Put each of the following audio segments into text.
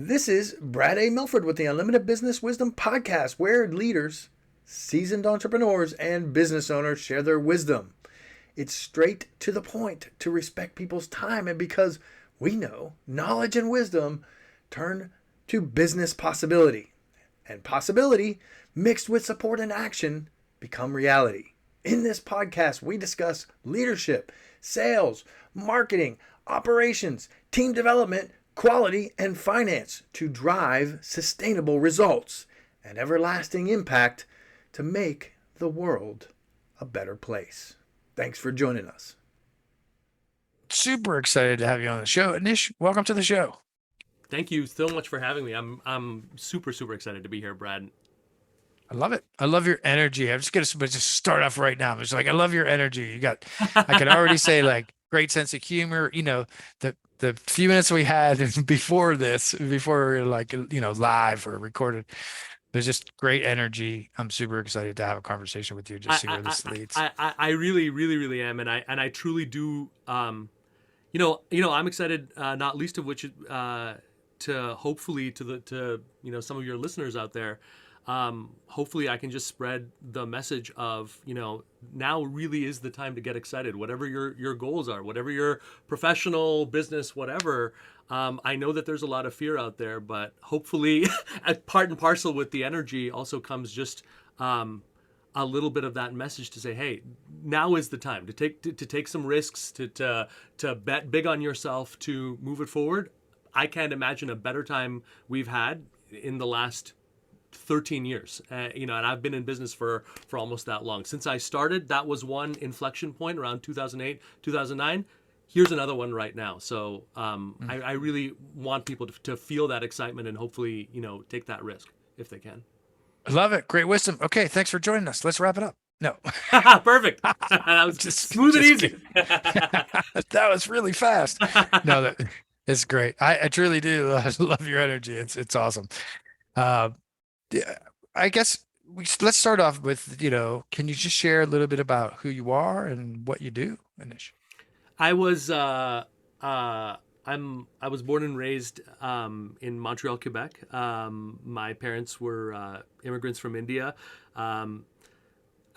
This is Brad A. Milford with the Unlimited Business Wisdom Podcast, where leaders, seasoned entrepreneurs, and business owners share their wisdom. It's straight to the point to respect people's time, and because we know knowledge and wisdom turn to business possibility, and possibility mixed with support and action become reality. In this podcast, we discuss leadership, sales, marketing, operations, team development, quality, and finance to drive sustainable results and everlasting impact to make the world a better place. Thanks for joining us. Super excited to have you on the show. Anish, welcome to the show. Thank you so much for having me. I'm super excited to be here, Brad. I love it. I love your energy. I'm just going to just start off right now. It's like, I love your energy. You got, I can already say, like, great sense of humor. You know, the few minutes we had before we were like, live or recorded, there's just great energy. I'm super excited to have a conversation with you. Just see where this leads. I really am, and I truly do. I'm excited. Not least of which, to hopefully to some of your listeners out there. Hopefully I can just spread the message of, now really is the time to get excited, whatever your goals are, whatever your professional business, whatever. I know that there's a lot of fear out there, but hopefully part and parcel with the energy also comes just, a little bit of that message to say, hey, now is the time to take some risks, to bet big on yourself, to move it forward. I can't imagine a better time we've had in the last 13 years, and I've been in business for almost that long. Since I started, that was one inflection point around 2008, 2009. Here's another one right now. So I really want people to feel that excitement and hopefully, take that risk if they can. I love it. Great wisdom. Okay. Thanks for joining us. Let's wrap it up. No. Perfect. That was just smooth and easy. That was really fast. No, it's great. I truly do love your energy. It's awesome. I guess let's start off with, can you just share a little bit about who you are and what you do, Anish? I was I was born and raised in Montreal, Quebec. My parents were immigrants from India.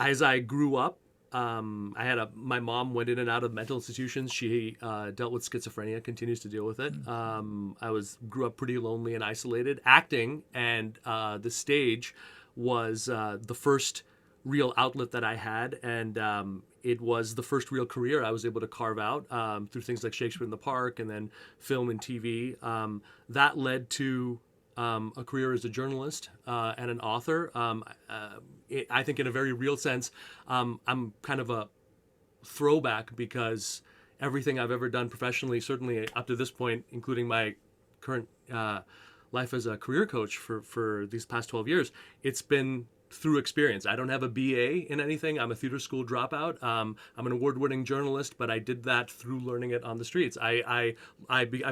As I grew up, my mom went in and out of mental institutions. She dealt with schizophrenia, continues to deal with it. I grew up pretty lonely and isolated. Acting and the stage was the first real outlet that I had, and it was the first real career I was able to carve out through things like Shakespeare in the Park and then film and TV. That led to a career as a journalist and an author. I think in a very real sense, I'm kind of a throwback because everything I've ever done professionally, certainly up to this point, including my current life as a career coach for these past 12 years, it's been through experience. I don't have a BA in anything. I'm a theater school dropout. I'm an award-winning journalist, but I did that through learning it on the streets. I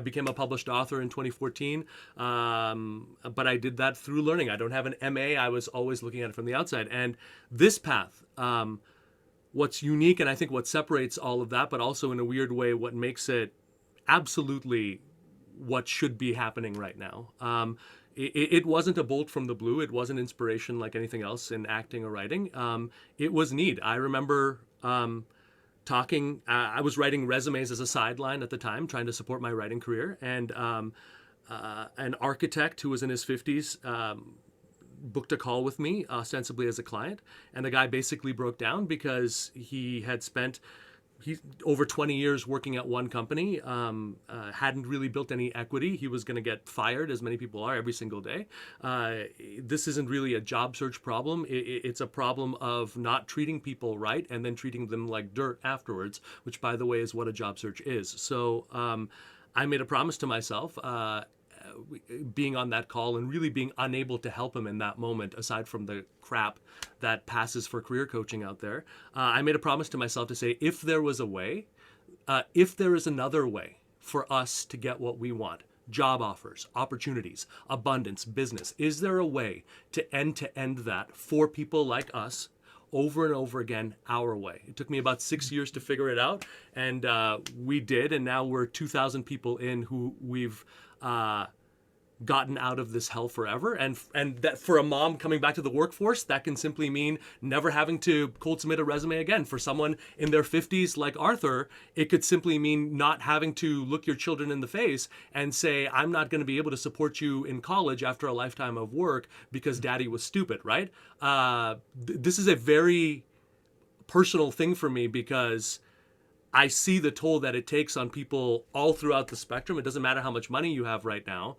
became a published author in 2014, but I did that through learning. I don't have an MA. I was always looking at it from the outside. And this path, what's unique and I think what separates all of that, but also in a weird way, what makes it absolutely what should be happening right now. It wasn't a bolt from the blue. It wasn't inspiration like anything else in acting or writing. It was need. I remember talking. I was writing resumes as a sideline at the time, trying to support my writing career. And an architect who was in his 50s booked a call with me, ostensibly as a client. And the guy basically broke down because he had spent over 20 years working at one company, hadn't really built any equity. He was going to get fired, as many people are, every single day. This isn't really a job search problem. It's a problem of not treating people right and then treating them like dirt afterwards, which, by the way, is what a job search is. So I made a promise to myself, being on that call and really being unable to help him in that moment, aside from the crap that passes for career coaching out there. I made a promise to myself to say, if there was a way, if there is another way for us to get what we want, job offers, opportunities, abundance, business, is there a way to end that for people like us over and over again, our way? It took me about 6 years to figure it out, and we did, and now we're 2,000 people in who we've gotten out of this hell forever, and that for a mom coming back to the workforce, that can simply mean never having to cold submit a resume again. For someone in their 50s like Arthur, it could simply mean not having to look your children in the face and say, I'm not going to be able to support you in college after a lifetime of work because daddy was stupid, right? This is a very personal thing for me, because I see the toll that it takes on people all throughout the spectrum. It doesn't matter how much money you have right now.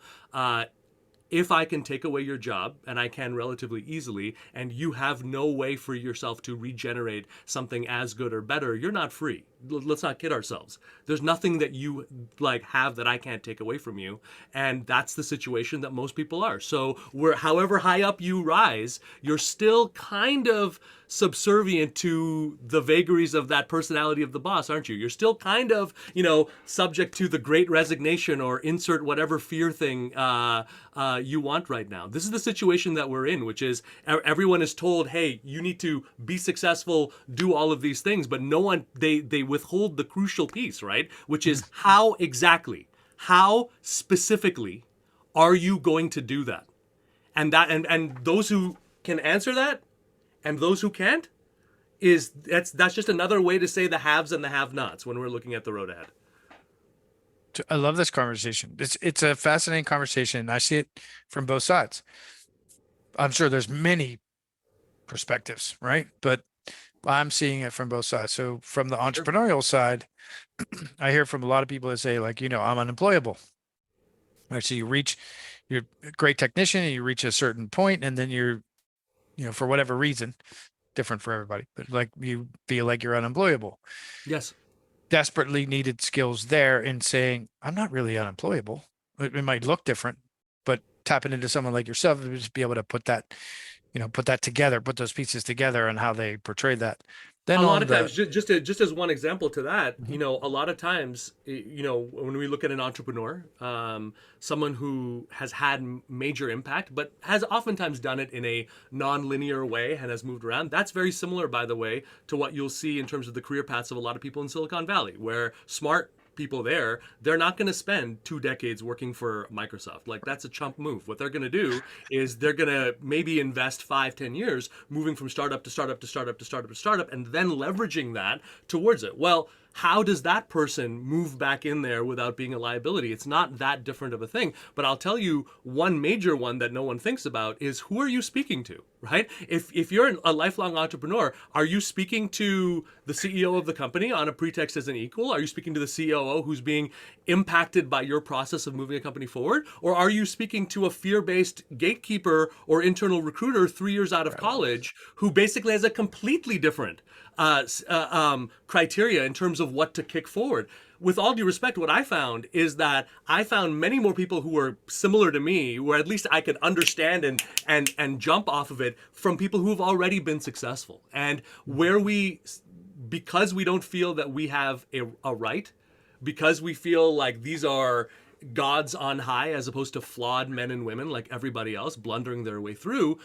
If I can take away your job, and I can relatively easily, and you have no way for yourself to regenerate something as good or better, you're not free. Let's not kid ourselves. There's nothing that you have that I can't take away from you. And that's the situation that most people are. So however high up you rise, you're still kind of subservient to the vagaries of that personality of the boss, aren't you? You're still kind of, subject to the great resignation, or insert whatever fear thing you want right now. This is the situation that we're in, which is everyone is told, hey, you need to be successful, do all of these things, but no one, they withhold the crucial piece, right? Which is how specifically are you going to do that? And those who can answer that, and those who can't, that's just another way to say the haves and the have-nots when we're looking at the road ahead. I love this conversation. It's a fascinating conversation. I see it from both sides. I'm sure there's many perspectives, right? But I'm seeing it from both sides. So from the entrepreneurial side, I hear from a lot of people that say, like, I'm unemployable. Right? So you're a great technician, and you reach a certain point, and then you're, for whatever reason, different for everybody, but like you feel like you're unemployable. Yes. Desperately needed skills there in saying, I'm not really unemployable. It might look different, but tapping into someone like yourself, just be able to put that together, put those pieces together, and how they portray that. Then a lot of times, just as one example to that, a lot of times, when we look at an entrepreneur, someone who has had major impact, but has oftentimes done it in a non-linear way and has moved around. That's very similar, by the way, to what you'll see in terms of the career paths of a lot of people in Silicon Valley, where smart people they're not going to spend 2 decades working for Microsoft. Like, that's a chump move. What they're going to do is they're going to maybe invest 5-10 years moving from startup to startup to startup to startup to startup, and then leveraging that towards it. Well, how does that person move back in there without being a liability? It's not that different of a thing. But I'll tell you, one major one that no one thinks about is, who are you speaking to, right? If you're a lifelong entrepreneur, are you speaking to the CEO of the company on a pretext as an equal? Are you speaking to the COO who's being impacted by your process of moving a company forward? Or are you speaking to a fear-based gatekeeper or internal recruiter 3 years out of college who basically has a completely different criteria in terms of what to kick forward? With all due respect, what I found is that I found many more people who were similar to me, where at least I could understand and jump off of it, from people who have already been successful. And because we don't feel that we have a right, because we feel like these are gods on high as opposed to flawed men and women like everybody else blundering their way through,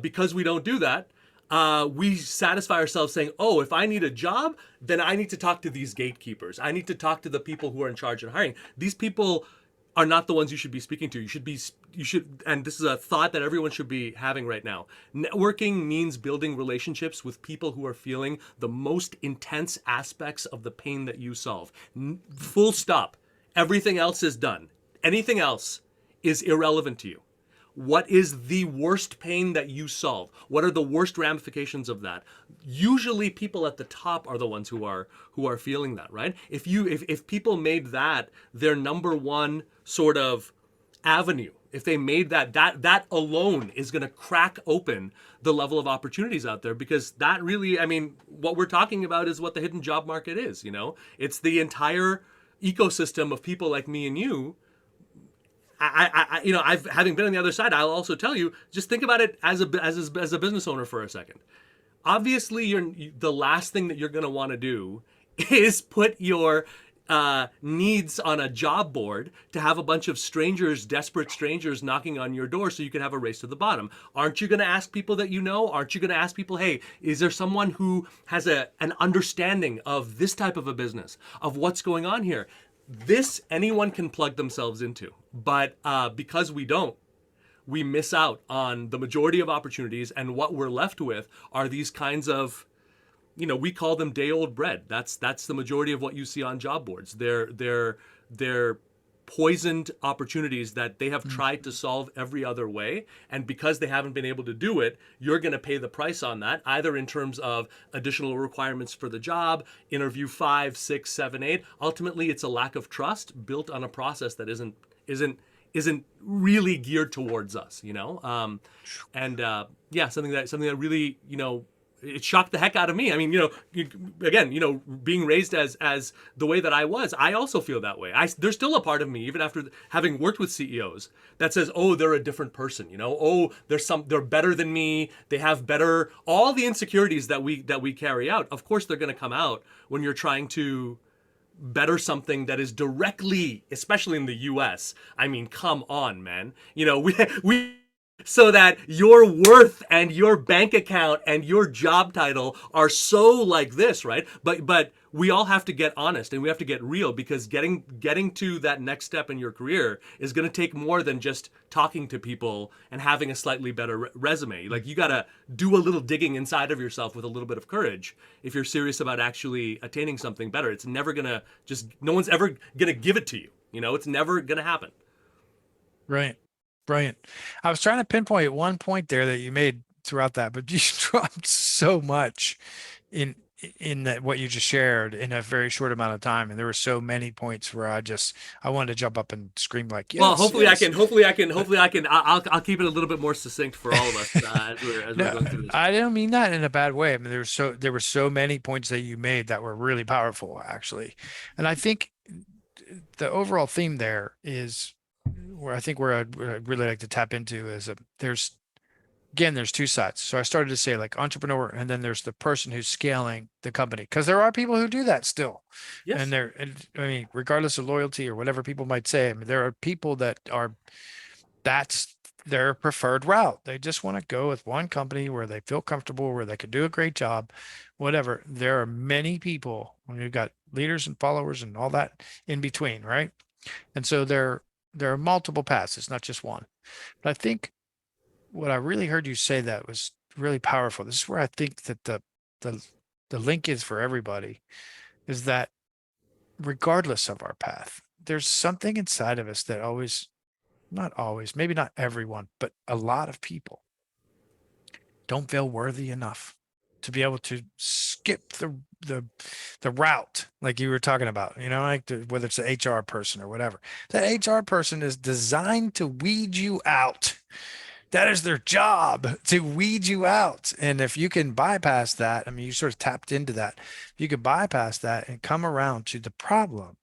because we don't do that, we satisfy ourselves saying, oh, if I need a job, then I need to talk to these gatekeepers. I need to talk to the people who are in charge of hiring. These people are not the ones you should be speaking to. You should, and this is a thought that everyone should be having right now. Networking means building relationships with people who are feeling the most intense aspects of the pain that you solve. Full stop. Everything else is done. Anything else is irrelevant to you. What is the worst pain that you solve? What are the worst ramifications of that? Usually people at the top are the ones who are feeling that, right? If people made that their number one sort of avenue, if they made that alone is going to crack open the level of opportunities out there, because that really, what we're talking about is what the hidden job market is, It's the entire ecosystem of people like me and you. Having been on the other side, I'll also tell you, just think about it as a business owner for a second. Obviously, the last thing that you're going to want to do is put your needs on a job board to have a bunch of strangers, desperate strangers, knocking on your door so you can have a race to the bottom. Aren't you going to ask people that you know? Aren't you going to ask people, hey, is there someone who has an understanding of this type of a business, of what's going on here? this anyone can plug themselves into, but because we don't, we miss out on the majority of opportunities, and what we're left with are these kinds of, we call them day-old bread. That's the majority of what you see on job boards. They're poisoned opportunities that they have tried to solve every other way, and because they haven't been able to do it, you're going to pay the price on that, either in terms of additional requirements for the job, interview 5, 6, 7, 8. Ultimately, it's a lack of trust built on a process that isn't really geared towards us, and something that really, it shocked the heck out of me. I mean, again, being raised as the way that I was, I also feel that way. There's still a part of me, even after having worked with CEOs, that says, oh, they're a different person, oh, they're better than me. They have better, all the insecurities that we carry out. Of course, they're going to come out when you're trying to better something that is directly, especially in the US. I mean, come on, man. We so that your worth and your bank account and your job title are so like this, right? But we all have to get honest, and we have to get real, because getting to that next step in your career is going to take more than just talking to people and having a slightly better resume. Like, you got to do a little digging inside of yourself with a little bit of courage if you're serious about actually attaining something better. It's never going to no one's ever going to give it to you. It's never going to happen. Right. Brilliant. I was trying to pinpoint one point there that you made throughout that, but you dropped so much in that what you just shared in a very short amount of time, and there were so many points where I wanted to jump up and scream like, yes. Well, hopefully yes. Hopefully I can. I'll keep it a little bit more succinct for all of us as we're going through this. I don't mean that in a bad way. I mean, there were so many points that you made that were really powerful, actually, and I think the overall theme there is where I'd really like to tap into is there's two sides. So I started to say like entrepreneur, and then there's the person who's scaling the company, because there are people who do that still. Yes. And I mean, regardless of loyalty or whatever people might say, I mean, there are people that's their preferred route. They just want to go with one company where they feel comfortable, where they can do a great job, whatever. There are many people when you've got leaders and followers and all that in between, right? And so there are multiple paths. It's not just one. But I think what I really heard you say that was really powerful. This is where I think that the link is for everybody, is that regardless of our path, there's something inside of us that not always, maybe not everyone, but a lot of people don't feel worthy enough to be able to skip the route, like you were talking about, like whether it's an HR person or whatever. That HR person is designed to weed you out. That is their job, to weed you out. And if you can bypass that, I mean, you sort of tapped into that. If you could bypass that and come around to the problem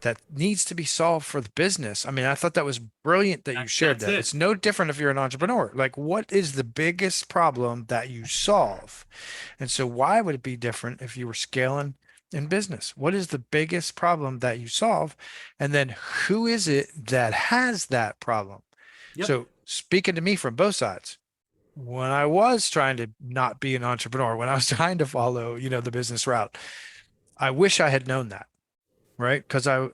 that needs to be solved for the business. I mean, I thought that was brilliant that you shared that. It's no different if you're an entrepreneur. Like, what is the biggest problem that you solve? And so why would it be different if you were scaling in business? What is the biggest problem that you solve? And then who is it that has that problem? Yep. So speaking to me from both sides, when I was trying to not be an entrepreneur, when I was trying to follow, the business route, I wish I had known that. Right. Because I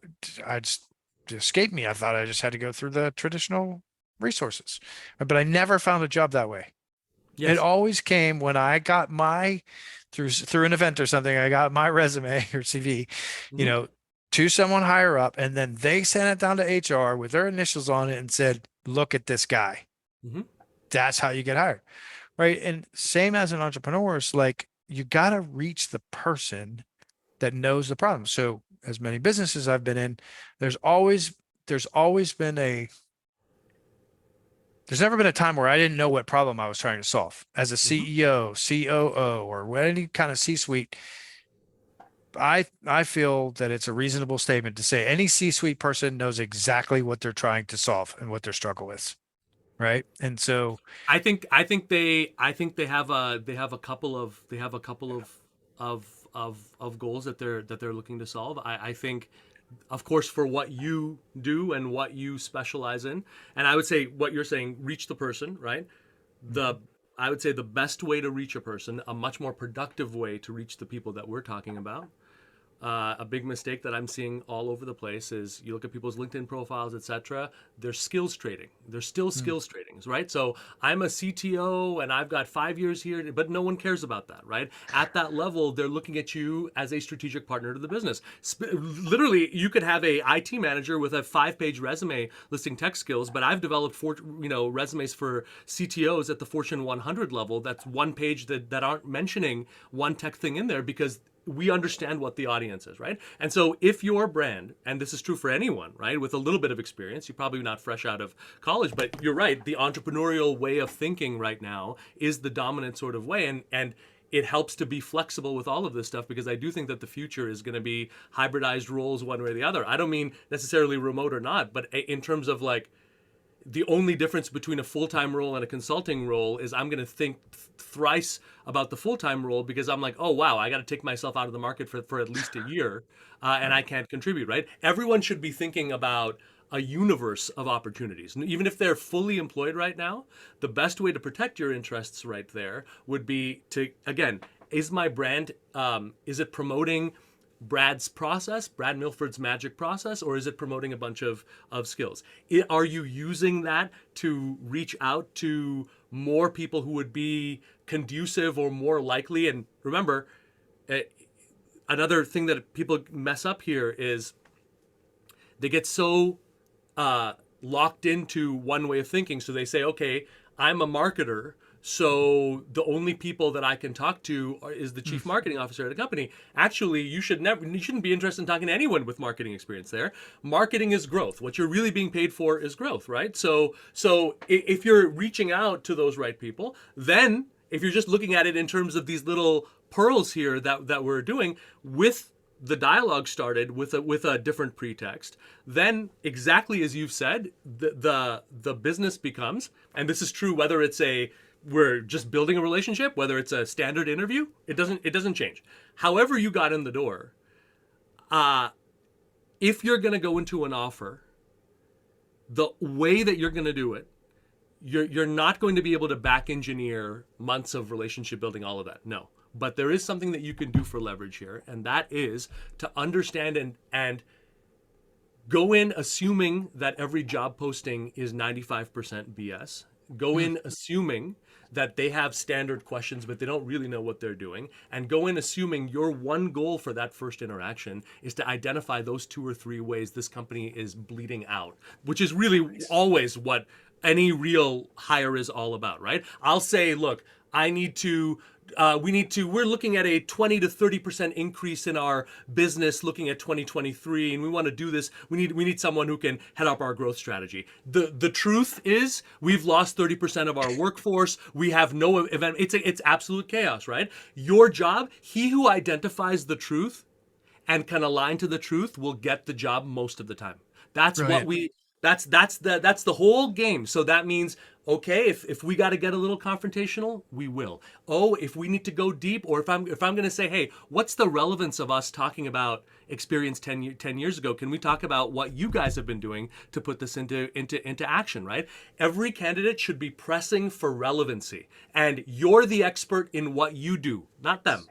just escaped me. I thought I just had to go through the traditional resources, but I never found a job that way. Yes. It always came when I got through an event or something, I got my resume or CV, to someone higher up, and then they sent it down to HR with their initials on it and said, look at this guy. Mm-hmm. That's how you get hired. Right. And same as an entrepreneur, it's like, you got to reach the person that knows the problem. So as many businesses I've been in, there's never been a time where I didn't know what problem I was trying to solve. As a CEO, COO, or any kind of C-suite, I feel that it's a reasonable statement to say any C-suite person knows exactly what they're trying to solve and what their struggle is. Right. And so I think they have a couple of goals that they're looking to solve. I think, of course, for what you do and what you specialize in, and I would say what you're saying, reach the person, right? I would say the best way to reach a person, a much more productive way to reach the people that we're talking about, a big mistake that I'm seeing all over the place is you look at people's LinkedIn profiles, etc. They're skills trading. They're still skills tradings, right? So I'm a CTO and I've got 5 years here, but no one cares about that, right? At that level, they're looking at you as a strategic partner to the business. Literally, you could have a IT manager with a 5-page resume listing tech skills, but I've developed resumes for CTOs at the Fortune 100 level. That's one page that aren't mentioning one tech thing in there because we understand what the audience is, right? And so if your brand, and this is true for anyone, right, with a little bit of experience, you're probably not fresh out of college, but you're right, the entrepreneurial way of thinking right now is the dominant sort of way. And it helps to be flexible with all of this stuff because I do think that the future is going to be hybridized roles one way or the other. I don't mean necessarily remote or not, but in terms of like, the only difference between a full-time role and a consulting role is I'm going to think thrice about the full-time role because I'm like, oh, wow, I got to take myself out of the market for at least a year and I can't contribute, right? Everyone should be thinking about a universe of opportunities. Even if they're fully employed right now, the best way to protect your interests right there would be to, again, is my brand, is it promoting Brad's process, Brad Milford's magic process, or is it promoting a bunch of skills? Are you using that to reach out to more people who would be conducive or more likely? And remember, another thing that people mess up here is they get so locked into one way of thinking. So they say, okay, I'm a marketer, so the only people that I can talk to is the chief marketing officer at a company. Actually, you shouldn't be interested in talking to anyone with marketing experience there. Marketing is growth. What you're really being paid for is growth, right? So if you're reaching out to those right people, then if you're just looking at it in terms of these little pearls here that we're doing with the dialogue started with a different pretext, then exactly as you've said, the business becomes, and this is true whether it's we're just building a relationship, whether it's a standard interview, it doesn't change. However you got in the door, if you're going to go into an offer, the way that you're going to do it, you're not going to be able to back engineer months of relationship building, all of that. No. But there is something that you can do for leverage here, and that is to understand and go in assuming that every job posting is 95% BS. Go in assuming that they have standard questions, but they don't really know what they're doing. And go in assuming your one goal for that first interaction is to identify those 2 or 3 ways this company is bleeding out, which is really always what any real hire is all about, right? I'll say, look, we're looking at a 20 to 30% increase in our business looking at 2023, and we want to do this. We need someone who can head up our growth strategy. The truth is we've lost 30% of our workforce. We have no event. It's absolute chaos, right? Your job, he who identifies the truth and can align to the truth will get the job most of the time. That's Brilliant. what that's the whole game. So that means, okay, if we got to get a little confrontational, we will. Oh, if we need to go deep, or if I'm going to say, hey, what's the relevance of us talking about experience 10 years ago? Can we talk about what you guys have been doing to put this into action, right? Every candidate should be pressing for relevancy, and you're the expert in what you do, not them.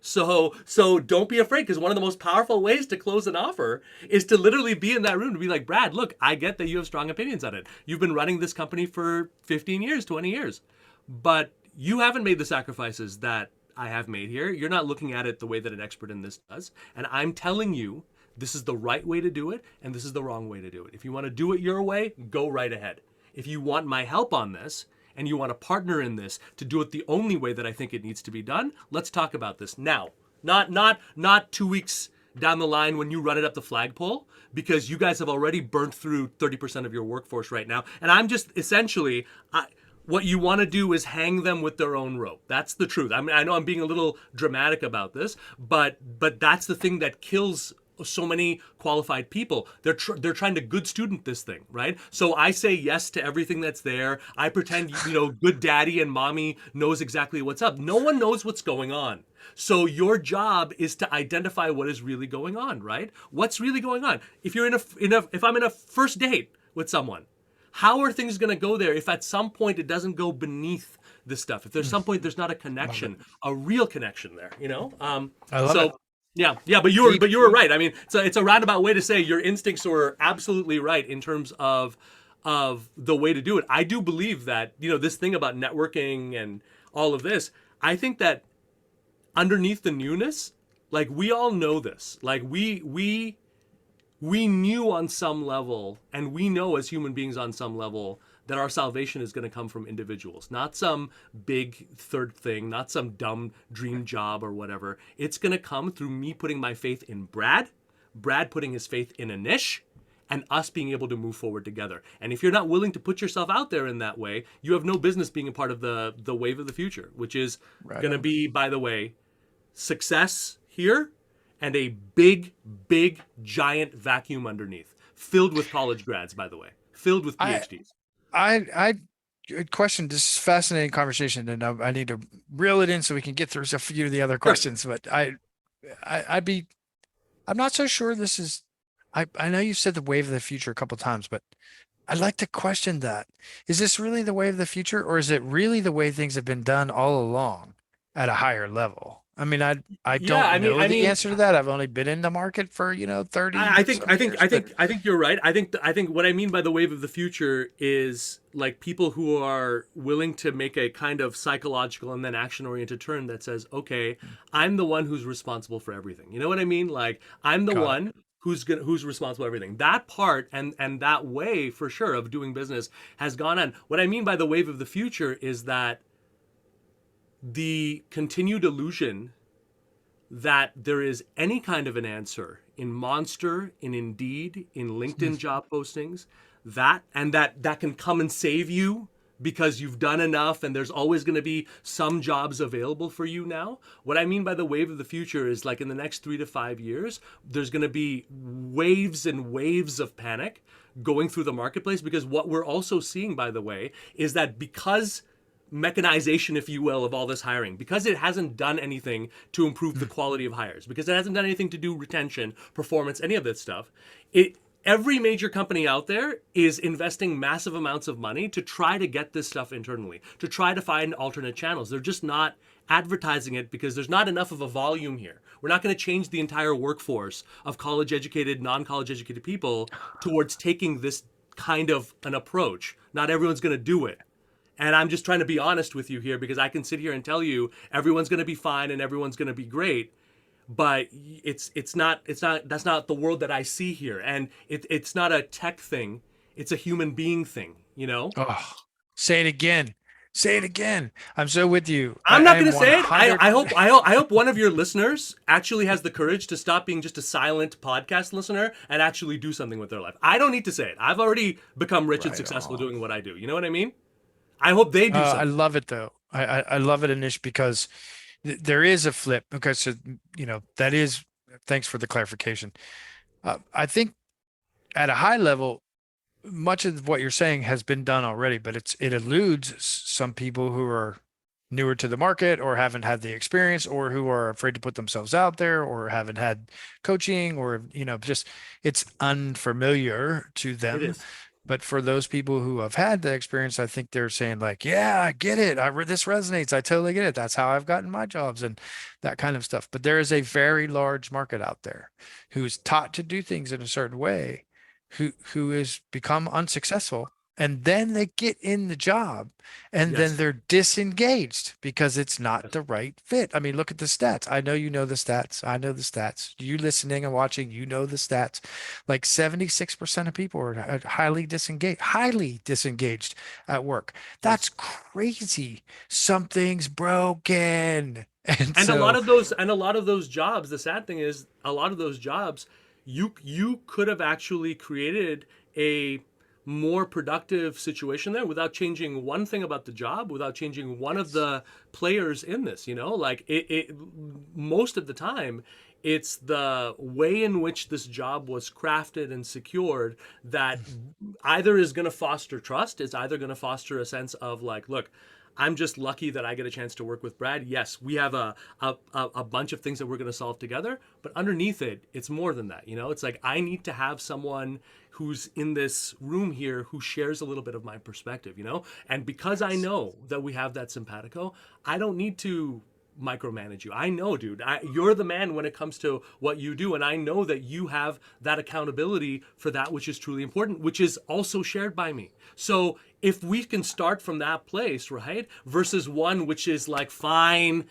So don't be afraid, because one of the most powerful ways to close an offer is to literally be in that room to be like, Brad, look, I get that you have strong opinions on it. You've been running this company for 15 years, 20 years, but you haven't made the sacrifices that I have made here. You're not looking at it the way that an expert in this does. And I'm telling you, this is the right way to do it, and this is the wrong way to do it. If you want to do it your way, go right ahead. If you want my help on this, and you want to partner in this to do it the only way that I think it needs to be done, let's talk about this now. Not 2 weeks down the line when you run it up the flagpole, because you guys have already burnt through 30% of your workforce right now. And I'm just essentially, what you want to do is hang them with their own rope. That's the truth. I mean, I know I'm being a little dramatic about this, but that's the thing that kills so many qualified people. They're trying to good student this thing, right? So I say yes to everything that's there. I pretend, good daddy and mommy knows exactly what's up. No one knows what's going on. So your job is to identify what is really going on, right? What's really going on? If you're if I'm in a first date with someone, how are things going to go there if at some point it doesn't go beneath this stuff? If there's some point there's not a connection, a real connection there, I love it. Yeah, but you were right. I mean, it's a roundabout way to say your instincts were absolutely right in terms of the way to do it. I do believe that, this thing about networking and all of this, I think that underneath the newness, like, we all know this. Like, we knew on some level, and we know as human beings on some level, that our salvation is going to come from individuals, not some big third thing, not some dumb dream job or whatever. It's going to come through me putting my faith in Brad putting his faith in Anish, and us being able to move forward together. And if you're not willing to put yourself out there in that way, you have no business being a part of the wave of the future, which is going to be, by the way, success here and a big, giant vacuum underneath, filled with college grads, by the way, filled with PhDs. I question, this is fascinating conversation, and I need to reel it in so we can get through a few of the other questions. But I'm not so sure this is. I know you said the wave of the future a couple of times, but I'd like to question that. Is this really the wave of the future, or is it really the way things have been done all along at a higher level? I mean, I don't know the answer to that. I've only been in the market for 30. I think you're right. I think what I mean by the wave of the future is like people who are willing to make a kind of psychological and then action oriented turn that says, okay, I'm the one who's responsible for everything. You know what I mean? Like, I'm the one who's responsible for everything. That part and that way for sure of doing business has gone on. What I mean by the wave of the future is that the continued illusion that there is any kind of an answer in Monster, in Indeed, in LinkedIn job postings, that can come and save you because you've done enough and there's always going to be some jobs available for you now. What I mean by the wave of the future is, like, in the next 3 to 5 years, there's going to be waves and waves of panic going through the marketplace, because what we're also seeing, by the way, is that because mechanization, if you will, of all this hiring, because it hasn't done anything to improve the quality of hires, because it hasn't done anything to do retention, performance, any of that stuff, every major company out there is investing massive amounts of money to try to get this stuff internally, to try to find alternate channels. They're just not advertising it because there's not enough of a volume here. We're not going to change the entire workforce of college-educated, non-college educated people towards taking this kind of an approach. Not everyone's going to do it. And I'm just trying to be honest with you here, because I can sit here and tell you everyone's going to be fine and everyone's going to be great, but that's not the world that I see here. And it's not a tech thing. It's a human being thing, Oh, say it again. Say it again. I'm so with you. I'm not going to say it. I hope one of your listeners actually has the courage to stop being just a silent podcast listener and actually do something with their life. I don't need to say it. I've already become rich and successful doing what I do. You know what I mean? I hope they do something. I love it, though. I love it, Anish, because there is a flip. Okay, so, that is, thanks for the clarification. I think at a high level, much of what you're saying has been done already, but it eludes some people who are newer to the market or haven't had the experience, or who are afraid to put themselves out there, or haven't had coaching, or, just it's unfamiliar to them. It is. But for those people who have had the experience, I think they're saying, like, yeah, I get it. This resonates. I totally get it. That's how I've gotten my jobs and that kind of stuff. But there is a very large market out there who's taught to do things in a certain way, who has become unsuccessful. And then they get in the job and then they're disengaged because it's not the right fit. I mean, look at the stats. I know you know the stats. I know the stats. You listening and watching, you know the stats. Like 76% of people are highly disengaged at work. That's crazy. Something's broken. And a lot of those jobs, the sad thing is, a lot of those jobs, you could have actually created a more productive situation there without changing one thing about the job, without changing one of the players in this, like it most of the time, it's the way in which this job was crafted and secured that either is going to foster trust, it's either going to foster a sense of, like, look, I'm just lucky that I get a chance to work with Brad. Yes, we have a bunch of things that we're going to solve together, but underneath it, it's more than that. It's like, I need to have someone who's in this room here who shares a little bit of my perspective, And because I know that we have that simpatico, I don't need to micromanage you. I know, dude. You're the man when it comes to what you do, and I know that you have that accountability for that which is truly important, which is also shared by me. So if we can start from that place, right, versus one which is like, fine,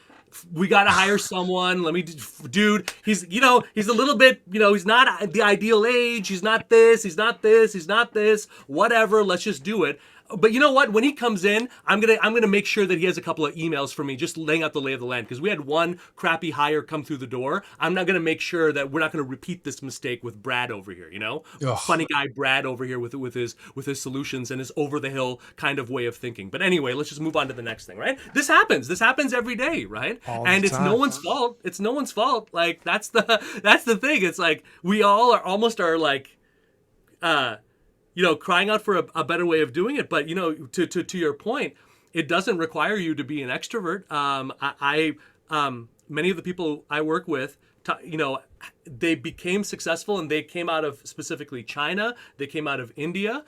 we got to hire someone. Let me, dude, he's a little bit, he's not the ideal age. He's not this, he's not this, he's not this, whatever. Let's just do it. But you know what? When he comes in, I'm gonna make sure that he has a couple of emails for me, just laying out the lay of the land. Because we had one crappy hire come through the door. I'm not gonna make sure that we're not gonna repeat this mistake with Brad over here. Ugh. Funny guy Brad over here with his solutions and his over the hill kind of way of thinking. But anyway, let's just move on to the next thing, right? This happens every day, right? And it's no one's fault. It's no one's fault. Like that's the thing. It's like we all are like. Crying out for a better way of doing it. But, to your point, it doesn't require you to be an extrovert. Many of the people I work with, they became successful and they came out of specifically China. They came out of India.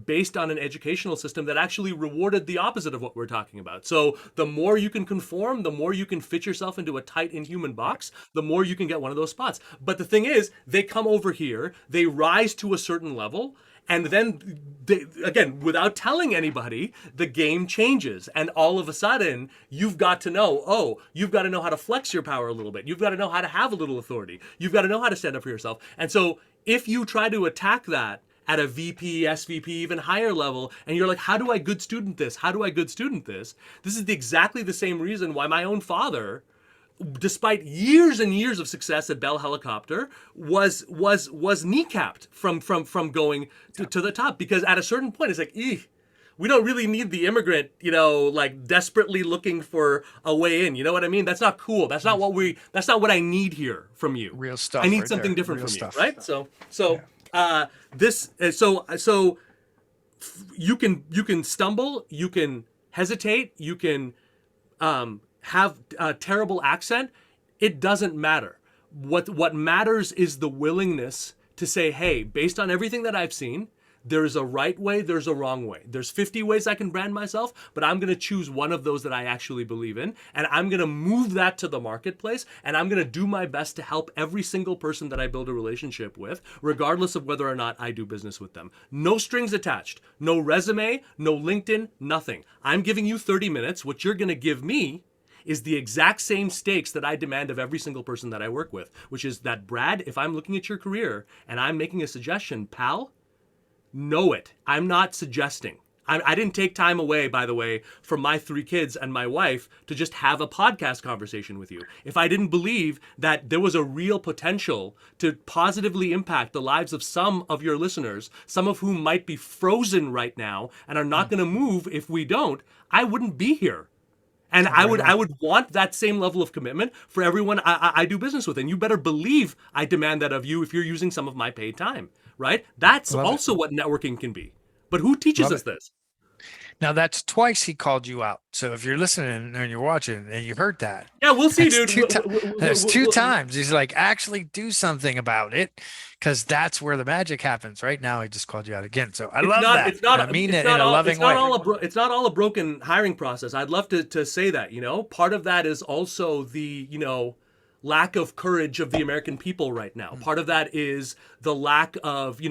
Based on an educational system that actually rewarded the opposite of what we're talking about. So the more you can conform, the more you can fit yourself into a tight inhuman box, the more you can get one of those spots. But the thing is, they come over here, they rise to a certain level, and then, again, without telling anybody, the game changes. And all of a sudden, you've got to know, you've got to know how to flex your power a little bit. You've got to know how to have a little authority. You've got to know how to stand up for yourself. And so if you try to attack that, at a VP, SVP, even higher level, and you're like, how do I good student this? How do I good student this? This is exactly the same reason why my own father, despite years and years of success at Bell Helicopter, was kneecapped from going to the top. Because at a certain point, it's like, we don't really need the immigrant, like desperately looking for a way in. You know what I mean? That's not cool. That's not what I need here from you. Real stuff. I need right something there. different Real from stuff. you, right? So you can stumble, you can hesitate, you can have a terrible accent. It doesn't matter. What matters is the willingness to say, hey, based on everything that I've seen, there's a right way, there's a wrong way. There's 50 ways I can brand myself, but I'm going to choose one of those that I actually believe in, and I'm going to move that to the marketplace, and I'm going to do my best to help every single person that I build a relationship with, regardless of whether or not I do business with them. No strings attached, no resume, no LinkedIn, nothing. I'm giving you 30 minutes. What you're going to give me is the exact same stakes that I demand of every single person that I work with, which is that, Brad, if I'm looking at your career and I'm making a suggestion, pal, know it. I'm not suggesting. I didn't take time away, by the way, from my 3 kids and my wife to just have a podcast conversation with you. If I didn't believe that there was a real potential to positively impact the lives of some of your listeners, some of whom might be frozen right now and are not going to move if we don't, I wouldn't be here. And I would want that same level of commitment for everyone I do business with. And you better believe I demand that of you if you're using some of my paid time, right? That's also what networking can be. But who teaches us this? Now that's twice he called you out. So if you're listening and you're watching and you heard that, yeah, we'll see, dude. That's 2 times. He's like, actually do something about it, because that's where the magic happens. Right now, he just called you out again. So I love that. It's not. I mean it's it not in a loving it's not way. it's not all a broken hiring process. I'd love to say that. Part of that is also the lack of courage of the American people right now. Part of that is the lack of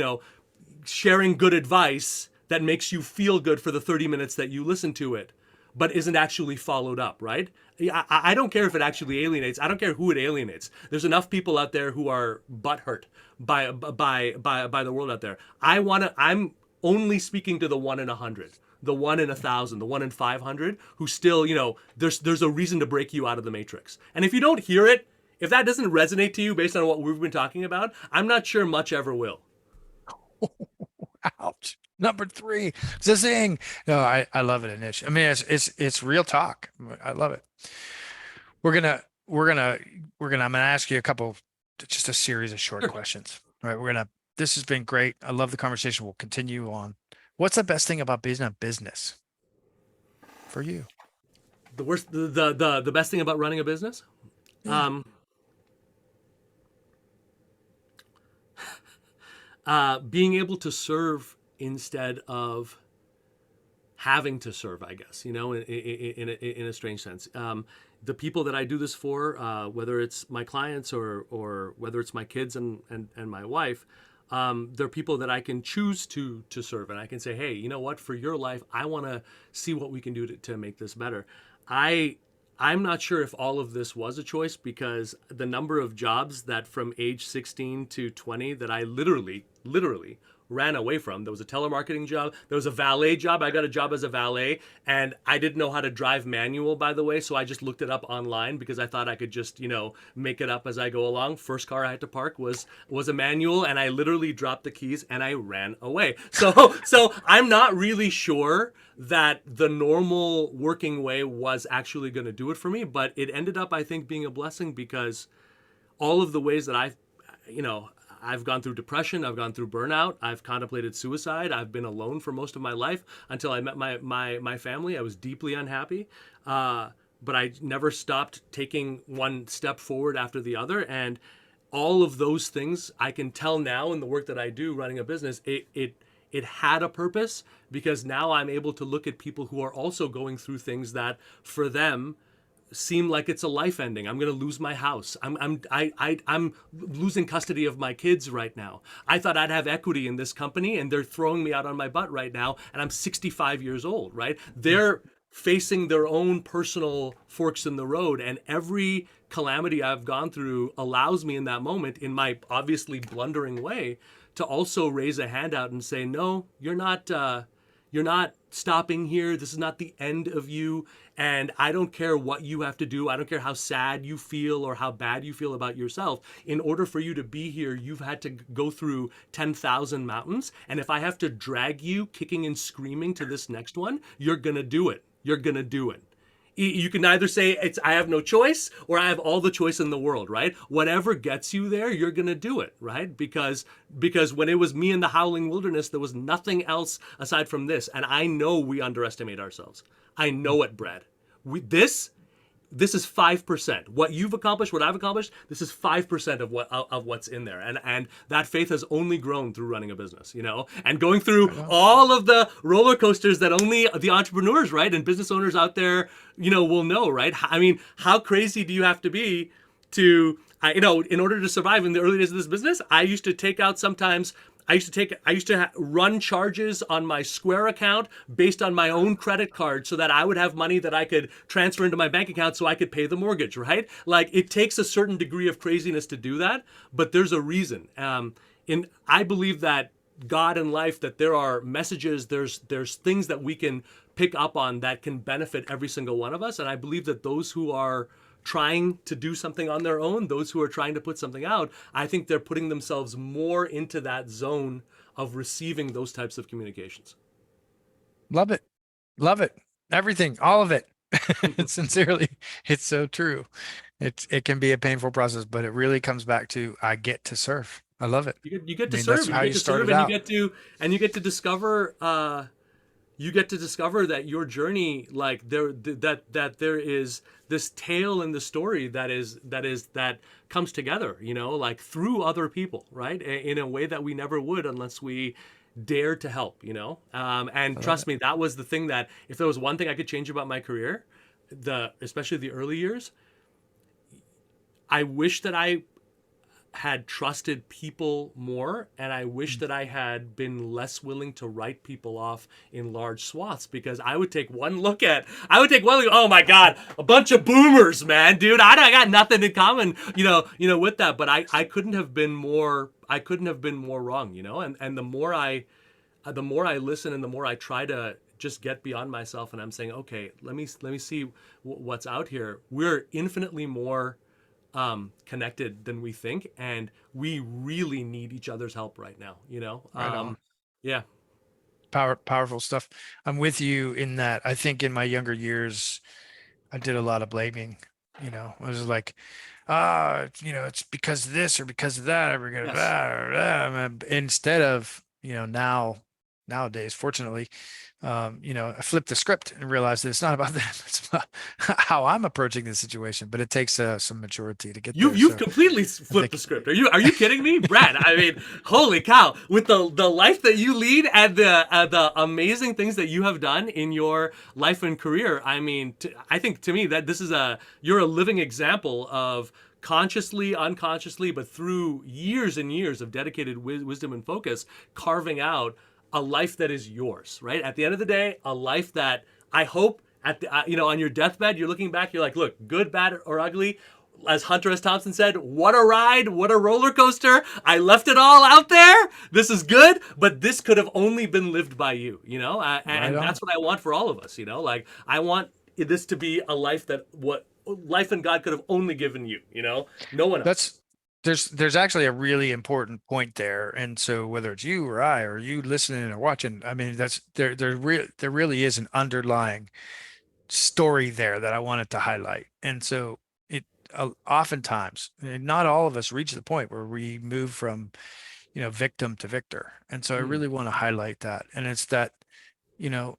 sharing good advice that makes you feel good for the 30 minutes that you listen to it, but isn't actually followed up, right? I don't care if it actually alienates. I don't care who it alienates. There's enough people out there who are butthurt by the world out there. I'm only speaking to the 1 in 100, the 1 in 1,000, the 1 in 500 who still, there's a reason to break you out of the matrix. And if you don't hear it, if that doesn't resonate to you based on what we've been talking about, I'm not sure much ever will. Ouch. Number 3, zing. No, I love it, Anish. I mean, it's real talk. I love it. I'm gonna ask you a couple, just a series of short questions. All right, this has been great. I love the conversation. We'll continue on. What's the best thing about being a business for you? The best thing about running a business? Yeah. Being able to serve instead of having to serve, I guess, in a strange sense. The people that I do this for, whether it's my clients or whether it's my kids and my wife, they're people that I can choose to serve, and I can say, hey, you know what, for your life, I want to see what we can do to make this better. I'm not sure if all of this was a choice, because the number of jobs that from age 16 to 20 that I literally ran away from. There was a telemarketing job. There was a valet job. I got a job as a valet, and I didn't know how to drive manual, by the way. So I just looked it up online because I thought I could just, make it up as I go along. First car I had to park was a manual, and I literally dropped the keys and I ran away. So I'm not really sure that the normal working way was actually going to do it for me, but it ended up, I think, being a blessing, because all of the ways that I've gone through depression, I've gone through burnout, I've contemplated suicide, I've been alone for most of my life until I met my family. I was deeply unhappy, but I never stopped taking one step forward after the other. And all of those things, I can tell now in the work that I do running a business, it had a purpose, because now I'm able to look at people who are also going through things that for them seem like it's a life ending. I'm going to lose my house. I'm losing custody of my kids right now. I thought I'd have equity in this company, and they're throwing me out on my butt right now, and I'm 65 years old, right? They're facing their own personal forks in the road, and every calamity I've gone through allows me in that moment, in my obviously blundering way, to also raise a hand out and say, no, you're not stopping here. This is not the end of you. And I don't care what you have to do. I don't care how sad you feel or how bad you feel about yourself. In order for you to be here, you've had to go through 10,000 mountains. And if I have to drag you kicking and screaming to this next one, you're going to do it. You're going to do it. You can either say I have no choice, or I have all the choice in the world, right? Whatever gets you there, you're going to do it, right? Because when it was me in the howling wilderness, there was nothing else aside from this. And I know we underestimate ourselves. I know it, Brad. This is 5%. What you've accomplished, what I've accomplished, this is 5% of what's in there. And that faith has only grown through running a business, and going through all of the roller coasters that only the entrepreneurs, right, and business owners out there, will know, right? I mean, how crazy do you have to be to, in order to survive in the early days of this business? I used to run charges on my Square account based on my own credit card, so that I would have money that I could transfer into my bank account so I could pay the mortgage, right? Like, it takes a certain degree of craziness to do that, but there's a reason. I believe that God and life, that there are messages, there's things that we can pick up on that can benefit every single one of us. And I believe that those who are trying to do something on their own, those who are trying to put something out, I think they're putting themselves more into that zone of receiving those types of communications. Love it. Love it. Everything, all of it. Sincerely, it's so true. It can be a painful process, but it really comes back to, I get to serve. I love it. You get to serve, and you get to discover that your journey, like that there is this tale in the story that comes together, like through other people, right? In a way that we never would unless we dare to help, and trust me, that was the thing that, if there was one thing I could change about my career, especially the early years, I wish that I had trusted people more, and I wish that I had been less willing to write people off in large swaths, because I would take one look, oh my God, a bunch of boomers, man, dude, I got nothing in common, with that. But I couldn't have been more wrong, and the more I listen, and the more I try to just get beyond myself, and I'm saying, okay, let me see what's out here. We're infinitely more connected than we think, and we really need each other's help right now, yeah. Powerful stuff. I'm with you in that. I think in my younger years, I did a lot of blaming. I was like, it's because of this or because of that. Yes. Instead of, now nowadays, fortunately. I flipped the script and realized that it's not about them. It's about how I'm approaching the situation, but it takes some maturity to get there. You've So completely I flipped the think script. Are you kidding me, Brad? I mean, holy cow! With the life that you lead and the amazing things that you have done in your life and career, I mean, I think to me that you're a living example of consciously, unconsciously, but through years and years of dedicated wisdom and focus, carving out a life that is yours. Right at the end of the day, a life that I hope at the on your deathbed, you're looking back, you're like, look, good, bad, or ugly, as Hunter S. Thompson said, what a ride, what a roller coaster. I left it all out there. This is good, but this could have only been lived by you, right and on. that's what I want for all of us, like I want this to be a life that what life and God could have only given you, no one else. That's there's actually a really important point there. And so whether it's you or I or you listening or watching, I mean, that's there really is an underlying story there that I wanted to highlight. And so it oftentimes, and not all of us reach the point where we move from, victim to victor. And so I Mm, really want to highlight that. And it's that, you know,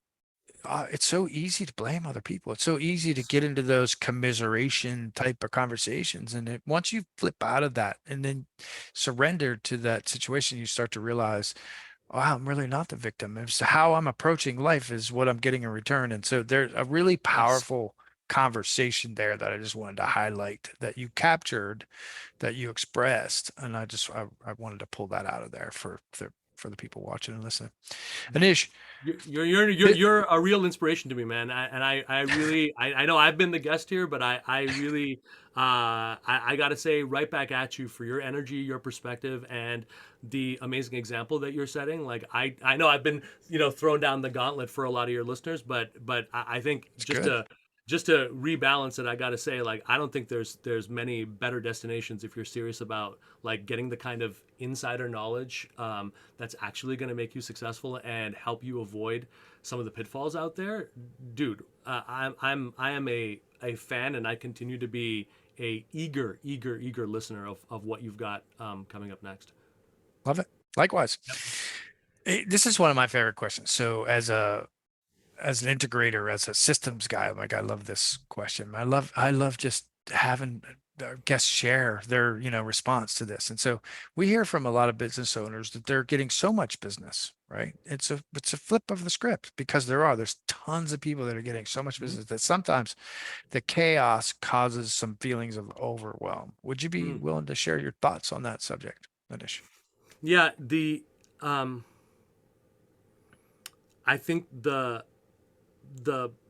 it's so easy to blame other people. It's so easy to get into those commiseration type of conversations. And once you flip out of that and then surrender to that situation, you start to realize, wow, I'm really not the victim. It's how I'm approaching life is what I'm getting in return. And so there's a really yes. powerful conversation there that I just wanted to highlight that you captured, that you expressed. And I wanted to pull that out of there for the people watching and listening. Anish, th- You're a real inspiration to me, man. I really I know I've been the guest here, but I really I got to say right back at you for your energy, your perspective, and the amazing example that you're setting. Like I know I've been thrown down the gauntlet for a lot of your listeners, but I think it's good. just to rebalance it, I got to say, like, I don't think there's many better destinations if you're serious about like getting the kind of insider knowledge that's actually going to make you successful and help you avoid some of the pitfalls out there, dude. I am a fan, and I continue to be a eager listener of what you've got coming up next. Love it. Likewise. This is one of my favorite questions. So as an integrator, as a systems guy, like I love this question. I love just having our guests share their, response to this. And so we hear from a lot of business owners that they're getting so much business, right? It's a flip of the script because there's tons of people that are getting so much business that sometimes the chaos causes some feelings of overwhelm. Would you be Mm. willing to share your thoughts on that subject, Anish? Yeah, the um, I think the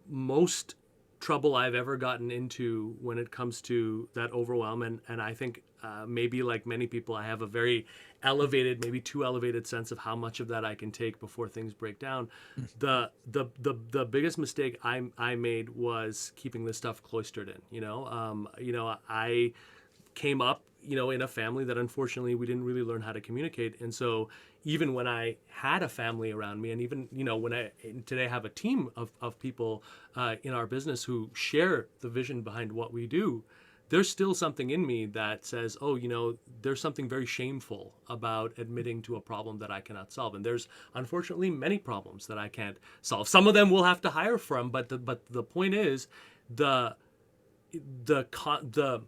most trouble I've ever gotten into when it comes to that overwhelm, and I think maybe like many people, I have a very elevated, maybe too elevated sense of how much of that I can take before things break down. The biggest mistake I made was keeping this stuff cloistered in. I came up, in a family that unfortunately we didn't really learn how to communicate. And so even when I had a family around me, and even, when I today have a team of people in our business who share the vision behind what we do, there's still something in me that says, oh, there's something very shameful about admitting to a problem that I cannot solve. And there's unfortunately many problems that I can't solve. Some of them we'll have to hire from, but the point is the the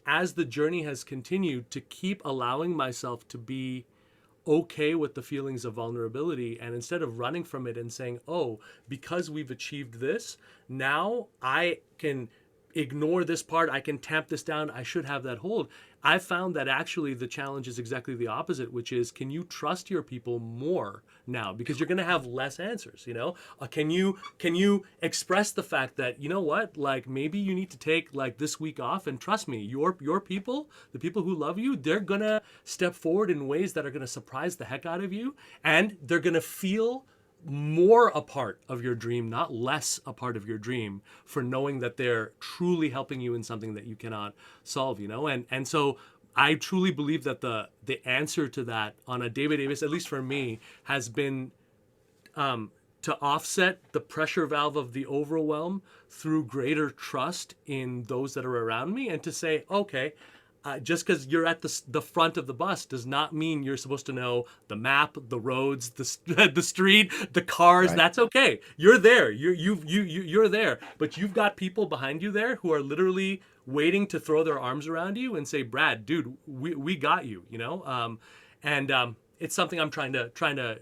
as the journey has continued, to keep allowing myself to be okay with the feelings of vulnerability, and instead of running from it and saying, oh, because we've achieved this, now I can ignore this part, I can tamp this down, I should have that hold. I found that actually the challenge is exactly the opposite, which is, can you trust your people more now, because you're going to have less answers. Can you express the fact that, what, like, maybe you need to take like this week off, and trust me, your people, the people who love you, they're going to step forward in ways that are going to surprise the heck out of you, and they're going to feel more a part of your dream, not less a part of your dream, for knowing that they're truly helping you in something that you cannot solve. And so I truly believe that the answer to that on a day-by-day basis, at least for me, has been to offset the pressure valve of the overwhelm through greater trust in those that are around me, and to say, okay, just because you're at the front of the bus does not mean you're supposed to know the map, the roads, the street, the cars. Right. That's okay. You're there. You're there. But you've got people behind you there who are literally waiting to throw their arms around you and say, "Brad, dude, we got you." You know, it's something I'm trying to.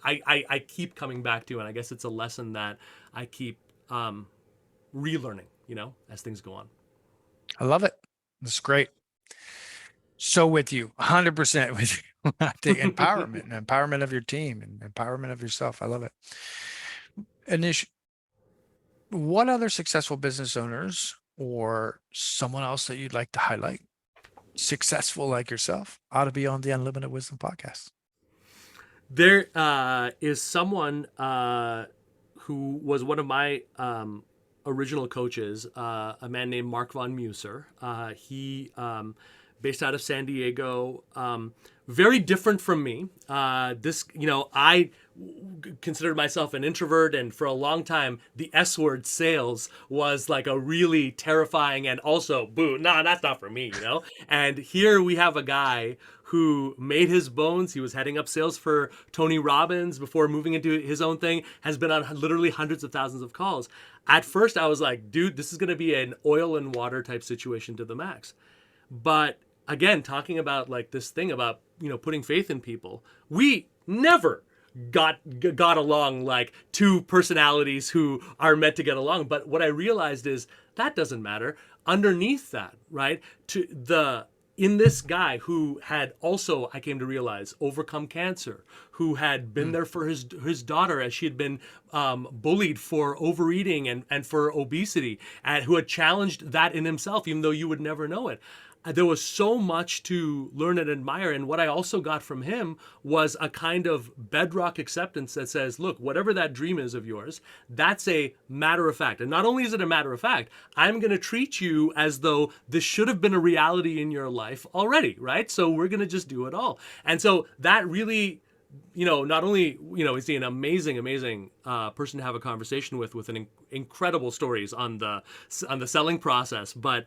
I keep coming back to, and I guess it's a lesson that I keep relearning. You know, as things go on. I love it. That's great. So with you, 100% with you. The empowerment of your team and empowerment of yourself. I love it. Anish, what other successful business owners or someone else that you'd like to highlight, successful like yourself, ought to be on the Unlimited Wisdom podcast? There is someone who was one of my original coaches, a man named Mark von Muser. He based out of San Diego, very different from me. I considered myself an introvert, and for a long time, the S word, sales, was like a really terrifying and also, boo, nah, that's not for me, you know? And here we have a guy who made his bones. He was heading up sales for Tony Robbins before moving into his own thing, has been on literally hundreds of thousands of calls. At first, I was like, dude, this is going to be an oil and water type situation to the max. But again, talking about like this thing about, putting faith in people, we never got along like two personalities who are meant to get along. But what I realized is that doesn't matter. Underneath that, right, in this guy who had also, I came to realize, overcome cancer, who had been there for his daughter as she had been bullied for overeating and for obesity, and who had challenged that in himself, even though you would never know it. There was so much to learn and admire. And what I also got from him was a kind of bedrock acceptance that says, look, whatever that dream is of yours, that's a matter of fact. And not only is it a matter of fact, I'm going to treat you as though this should have been a reality in your life already, right? So we're going to just do it all. And so that really, not only, is he an amazing person to have a conversation with an incredible stories on the selling process, but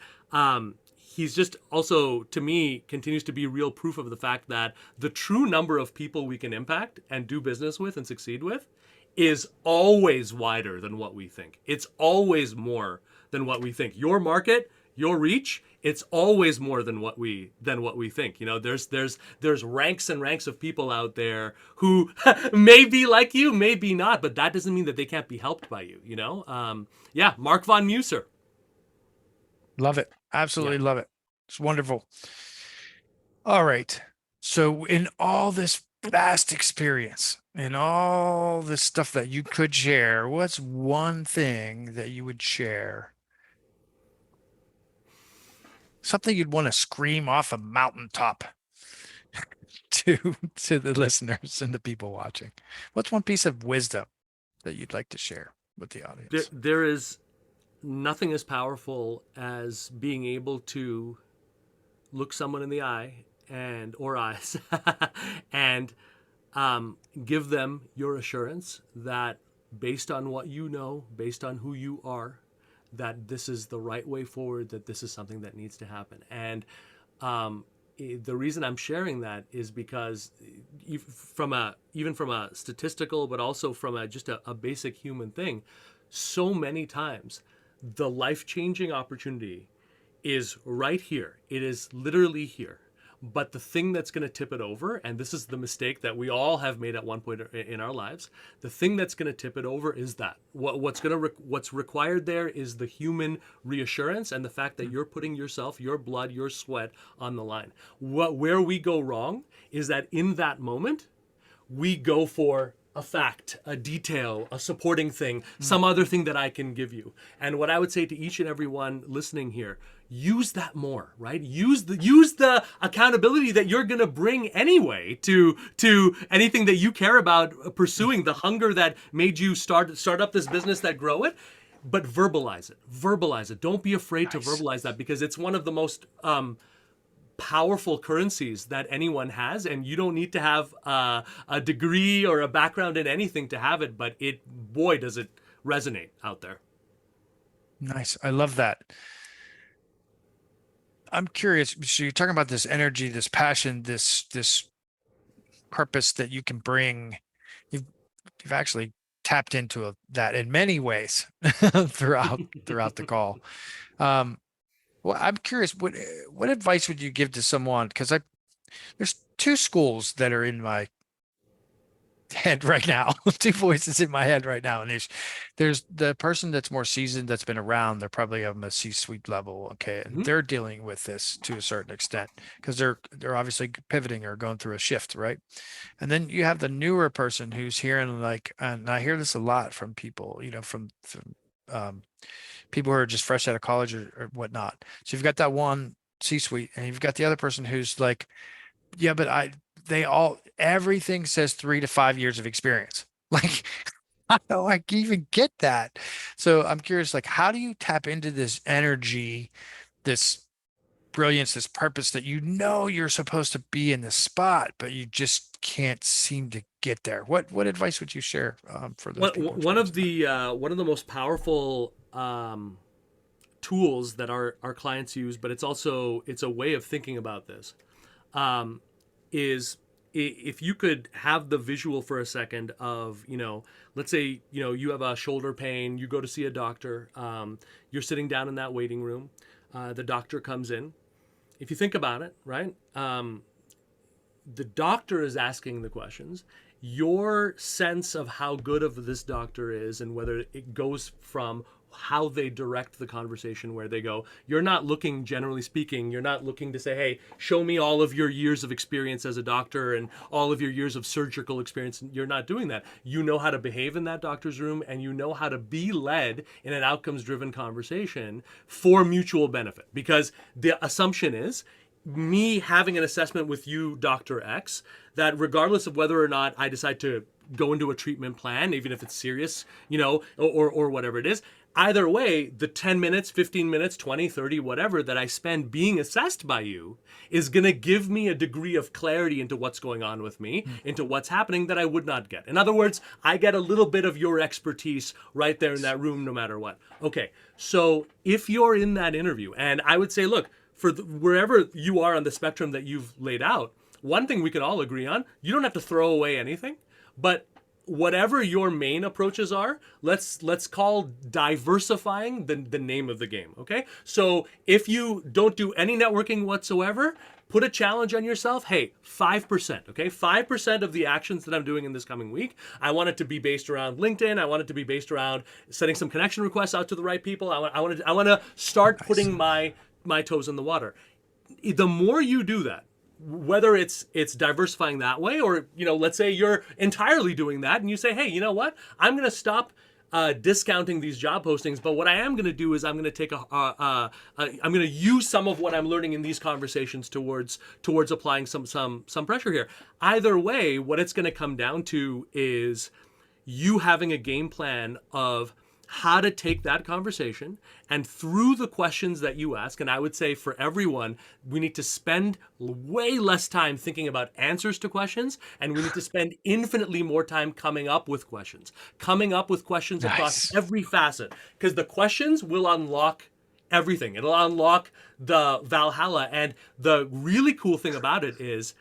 he's just also, to me, continues to be real proof of the fact that the true number of people we can impact and do business with and succeed with is always wider than what we think. It's always more than what we think. Your market, your reach, it's always more than what we think. There's ranks and ranks of people out there who may be like you, may be not, but that doesn't mean that they can't be helped by you. Mark von Muser. Love it. Absolutely love it. It's wonderful. All right. So in all this vast experience and all this stuff that you could share, what's one thing that you would share? Something you'd want to scream off a mountaintop to the listeners and the people watching. What's one piece of wisdom that you'd like to share with the audience? There is nothing as powerful as being able to look someone in the eye or eyes and give them your assurance that based on what you know, based on who you are, that this is the right way forward, that this is something that needs to happen. And the reason I'm sharing that is because even from a statistical, but also from just a basic human thing, so many times the life-changing opportunity is right here. It is literally here. But the thing that's going to tip it over, and this is the mistake that we all have made at one point in our lives, the thing that's going to tip it over is that what's required there is the human reassurance and the fact that you're putting yourself, your blood, your sweat on the line. Where we go wrong is that in that moment, we go for a fact, a detail, a supporting thing, some other thing that I can give you. And what I would say to each and every one listening here, use that more, right? Use the accountability that you're going to bring anyway to anything that you care about pursuing, the hunger that made you start up this business, that grow it, but verbalize it. Don't be afraid to verbalize that, because it's one of the most powerful currencies that anyone has, and you don't need to have a degree or a background in anything to have it, but boy does it resonate out there. Nice. I love that. I'm curious. So you're talking about this energy, this passion, this purpose that you can bring. You've you've actually tapped into that in many ways throughout the call. Um, well, I'm curious, what advice would you give to someone? Because there's two schools that are in my head right now, two voices in my head right now. And there's the person that's more seasoned, that's been around, they're probably on the C-suite level, okay, and Mhm. they're dealing with this to a certain extent because they're obviously pivoting or going through a shift, right? And then you have the newer person who's hearing like, and I hear this a lot from people, from people who are just fresh out of college or whatnot. So you've got that one C-suite, and you've got the other person who's like, yeah, but everything says 3 to 5 years of experience. Like, how do I even get that? So I'm curious, like, how do you tap into this energy, this brilliance, this purpose that you're supposed to be in this spot, but you just can't seem to get there? What advice would you share for those people One of experiencing one of the most powerful tools that our clients use, but it's a way of thinking about this. Is if you could have the visual for a second of, let's say, you have a shoulder pain, you go to see a doctor, you're sitting down in that waiting room, the doctor comes in. If you think about it, right, the doctor is asking the questions. Your sense of how good of this doctor is and whether it goes from how they direct the conversation, where they go, you're not looking, generally speaking, you're not looking to say, hey, show me all of your years of experience as a doctor and all of your years of surgical experience. You're not doing that. You know how to behave in that doctor's room, and you know how to be led in an outcomes driven conversation for mutual benefit, because the assumption is, me having an assessment with you, Dr. X, that regardless of whether or not I decide to go into a treatment plan, even if it's serious, or whatever it is, either way, the 10 minutes, 15 minutes, 20, 30, whatever that I spend being assessed by you is going to give me a degree of clarity into what's going on with me, into what's happening that I would not get. In other words, I get a little bit of your expertise right there in that room, no matter what. Okay, so if you're in that interview, and I would say, look, wherever you are on the spectrum that you've laid out, one thing we can all agree on, you don't have to throw away anything, but whatever your main approaches are, let's call diversifying the name of the game, okay? So if you don't do any networking whatsoever, put a challenge on yourself. Hey, 5%, okay? 5% of the actions that I'm doing in this coming week, I want it to be based around LinkedIn. I want it to be based around sending some connection requests out to the right people. I want to start putting my toes in the water. The more you do that, whether it's diversifying that way, or let's say you're entirely doing that and you say, hey, you know what, I'm going to stop discounting these job postings, but what I am going to do is I'm going to take I'm going to use some of what I'm learning in these conversations towards applying some pressure here. Either way, what it's going to come down to is you having a game plan of how to take that conversation, and through the questions that you ask, and I would say for everyone, we need to spend way less time thinking about answers to questions, and we need to spend infinitely more time coming up with questions across every facet, because the questions will unlock everything. It'll unlock the Valhalla. And the really cool thing about it is,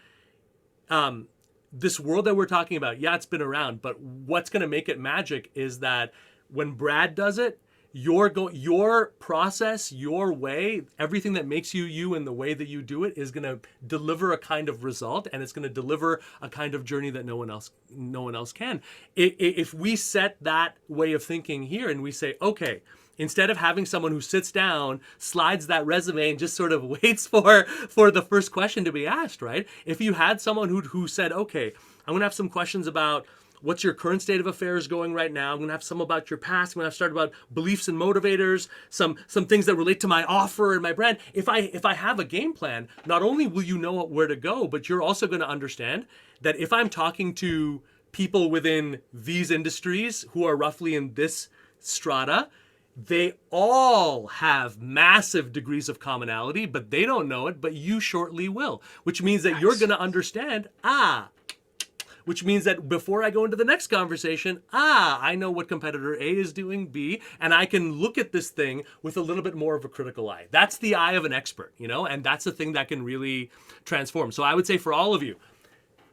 this world that we're talking about, yeah, it's been around, but what's going to make it magic is that when Brad does it, your process, your way, everything that makes you you and the way that you do it is going to deliver a kind of result, and it's going to deliver a kind of journey that no one else can. If we set that way of thinking here and we say, okay, instead of having someone who sits down, slides that resume, and just sort of waits for the first question to be asked, right? If you had someone who said, okay, I'm going to have some questions about what's your current state of affairs going right now? I'm going to have some about your past. I'm going to start about beliefs and motivators, some things that relate to my offer and my brand. If I have a game plan, not only will you know where to go, but you're also going to understand that if I'm talking to people within these industries who are roughly in this strata, they all have massive degrees of commonality, but they don't know it, but you shortly will, which means that you're going to understand, which means that before I go into the next conversation, I know what competitor A is doing, B, and I can look at this thing with a little bit more of a critical eye. That's the eye of an expert, and that's the thing that can really transform. So I would say for all of you,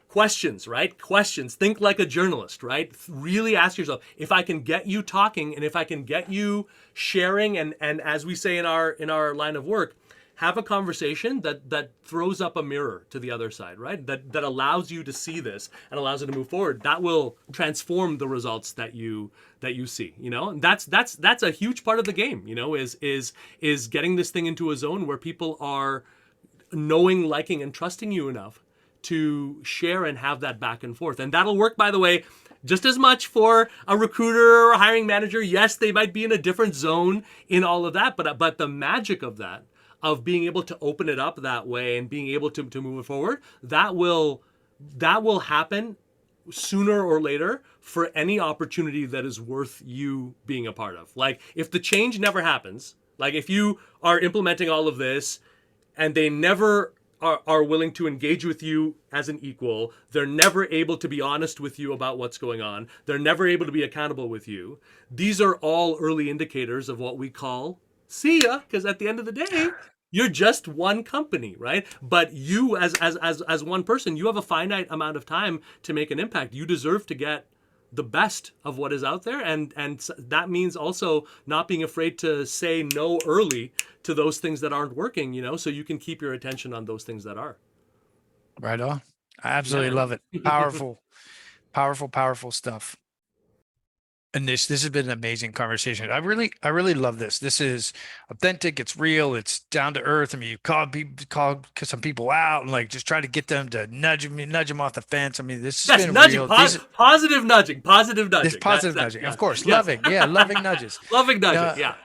questions, right? Questions. Think like a journalist, right? Really ask yourself, if I can get you talking and if I can get you sharing, and as we say in our line of work, have a conversation that throws up a mirror to the other side, right? That allows you to see this and allows you to move forward. That will transform the results that you see, And that's a huge part of the game, is getting this thing into a zone where people are knowing, liking, and trusting you enough to share and have that back and forth. And that'll work, by the way, just as much for a recruiter or a hiring manager. Yes, they might be in a different zone in all of that, but the magic of that, of being able to open it up that way and being able to move it forward, that will happen sooner or later for any opportunity that is worth you being a part of. Like, if the change never happens, like if you are implementing all of this and they never are willing to engage with you as an equal, they're never able to be honest with you about what's going on, they're never able to be accountable with you, these are all early indicators of what we call see ya, because at the end of the day, you're just one company, right? But you as one person, you have a finite amount of time to make an impact. You deserve to get the best of what is out there, and that means also not being afraid to say no early to those things that aren't working, so you can keep your attention on those things that are. Right on. I absolutely love it. Powerful, powerful, powerful stuff. And this has been an amazing conversation. I really love this. This is authentic. It's real. It's down to earth. I mean, you call some people out and like just try to get them to nudge them off the fence. I mean, this has been nudging, real. Positive nudging. This positive nudging, of course. Yes. Loving nudges. Loving nudging. Yeah.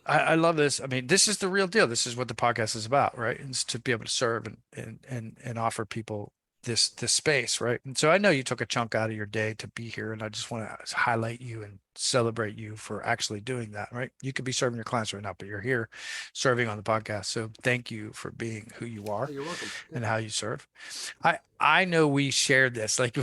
I love this. I mean, this is the real deal. This is what the podcast is about, right? It's to be able to serve and offer people this space, right? And so I know you took a chunk out of your day to be here, and I just want to highlight you and celebrate you for actually doing that, right? You could be serving your clients right now, but you're here serving on the podcast. So thank you for being who you are. You're welcome. And how you serve. I know we shared this, like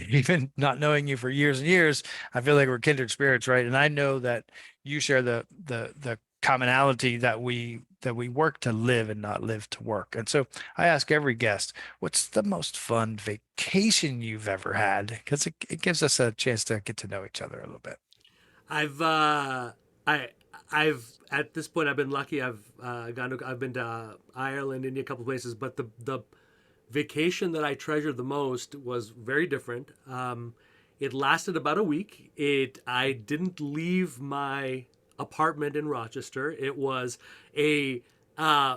even not knowing you for years and years, I feel like we're kindred spirits, right? And I know that you share the commonality that we work to live and not live to work. And so I ask every guest, what's the most fun vacation you've ever had? Because it gives us a chance to get to know each other a little bit. I've at this point, I've been lucky. I've been to Ireland, India, a couple places, but the vacation that I treasure the most was very different. It lasted about a week. I didn't leave my apartment in Rochester. It was a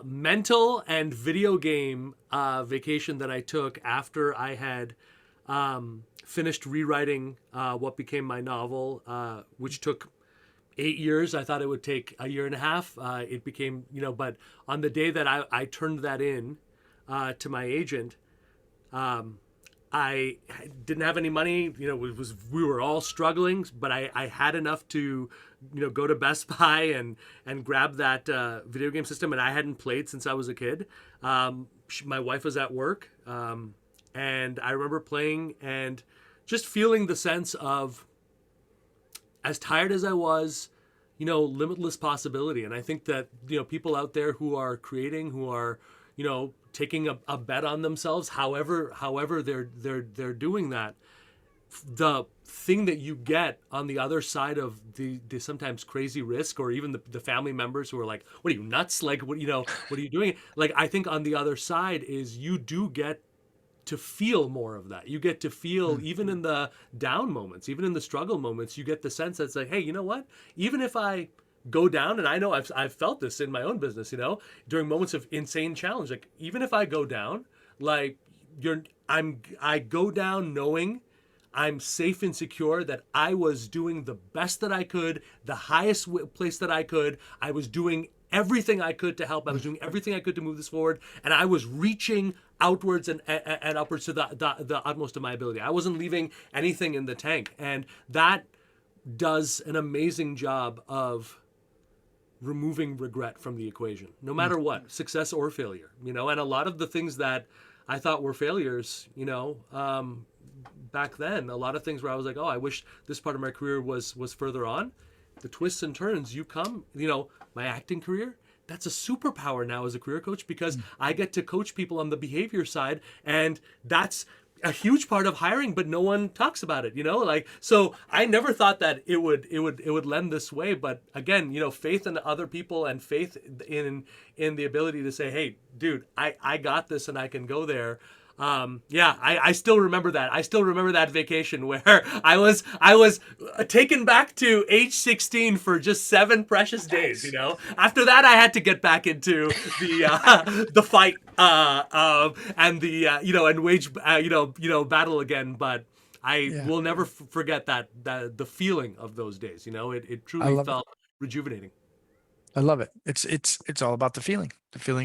mental and video game vacation that I took after I had finished rewriting what became my novel, which took 8 years. I thought it would take a year and a half. It became, but on the day that I turned that in to my agent, I didn't have any money. We were all struggling, but I had enough to, go to Best Buy and grab that video game system. And I hadn't played since I was a kid. My wife was at work, and I remember playing and just feeling the sense of, as tired as I was, limitless possibility. And I think that, people out there who are creating, who are, taking a bet on themselves, however they're doing that, the thing that you get on the other side of the sometimes crazy risk, or even the family members who are like, what are you, nuts? Like, what are you doing? Like, I think on the other side is you do get to feel more of that. You get to feel, even in the down moments, even in the struggle moments, you get the sense that's like, hey, you know what? Even if I go down, and I know I've felt this in my own business, during moments of insane challenge, like even if I go down, like I go down knowing I'm safe and secure, that I was doing the best that I could, the highest place that I could. I was doing everything I could to help. I was doing everything I could to move this forward, and I was reaching outwards and upwards to the utmost of my ability. I wasn't leaving anything in the tank, and that does an amazing job of removing regret from the equation, no matter what, success or failure. And a lot of the things that I thought were failures, back then, a lot of things where I was like, oh, I wish this part of my career was further on. The twists and turns you come, my acting career, that's a superpower now as a career coach, because I get to coach people on the behavior side, and that's a huge part of hiring, but no one talks about it, so I never thought that it would lend this way. But again, faith in other people and faith in the ability to say, hey, dude, I got this and I can go there. I still remember that. I still remember that vacation where I was taken back to age 16 for just 7 precious days. After that, I had to get back into the fight and the and wage battle again. But I will never forget that the feeling of those days. It truly felt rejuvenating. I love it. It's all about the feeling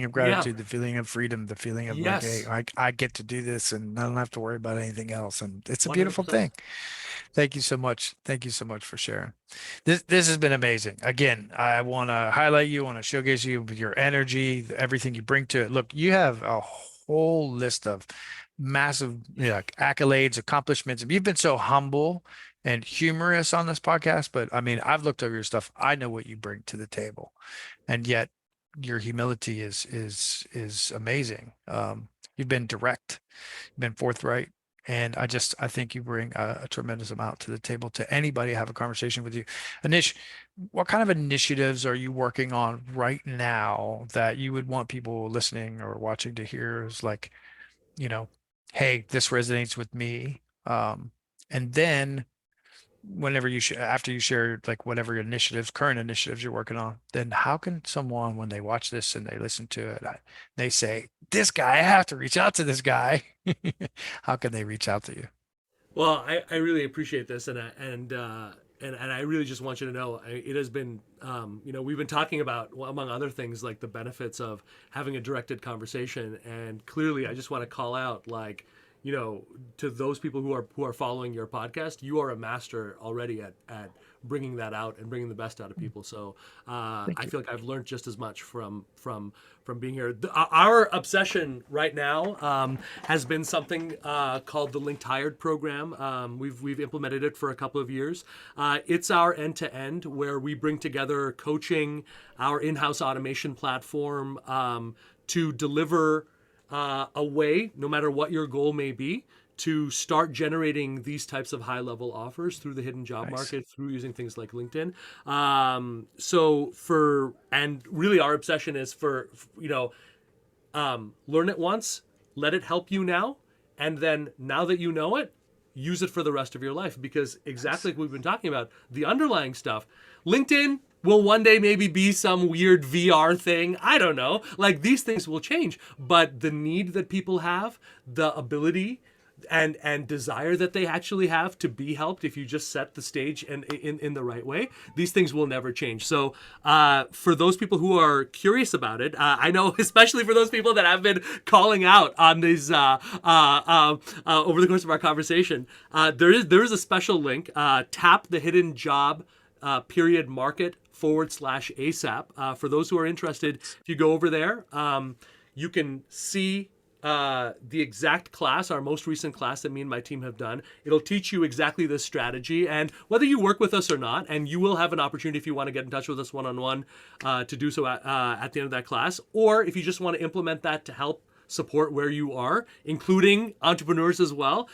of gratitude, the feeling of freedom, the feeling of like, hey, I get to do this and I don't have to worry about anything else. And it's a beautiful 100%. Thing. Thank you so much. Thank you so much for sharing. This has been amazing. Again, I want to highlight you, I want to showcase you with your energy, everything you bring to it. Look, you have a whole list of massive accolades, accomplishments. You've been so humble and humorous on this podcast, but I mean, I've looked over your stuff. I know what you bring to the table, and yet your humility is amazing. You've been direct, you've been forthright, and I think you bring a tremendous amount to the table to anybody have a conversation with you. Anish, what kind of initiatives are you working on right now that you would want people listening or watching to hear? Is like, hey, this resonates with me, and then whenever after you share like whatever current initiatives you're working on, then how can someone, when they watch this and they listen to it, they say, this guy, I have to reach out to this guy. How can they reach out to you? Well, I really appreciate this, and I really just want you to know, it has been, we've been talking about, among other things, like the benefits of having a directed conversation, and clearly I just want to call out, like, to those people who are following your podcast, you are a master already at bringing that out and bringing the best out of people. So I feel like I've learned just as much from being here. Our obsession right now has been something called the Linked Hired program. We've implemented it for a couple of years. It's our end-to-end, where we bring together coaching, our in-house automation platform, to deliver a way, no matter what your goal may be, to start generating these types of high-level offers through the hidden job market, through using things like LinkedIn. And really our obsession is for learn it once, let it help you now, and then now that you know it, use it for the rest of your life. Because exactly like we've been talking about, the underlying stuff, LinkedIn will one day maybe be some weird VR thing. I don't know. Like, these things will change. But the need that people have, the ability and desire that they actually have to be helped, if you just set the stage and in the right way, these things will never change. So for those people who are curious about it, I know, especially for those people that I've been calling out on these over the course of our conversation, there is a special link. Tap the hidden job market /ASAP. For those who are interested, if you go over there, you can see the exact class, our most recent class that me and my team have done. It'll teach you exactly this strategy, and whether you work with us or not, and you will have an opportunity, if you want to get in touch with us one-on-one, to do so at the end of that class, or if you just want to implement that to help support where you are, including entrepreneurs as well,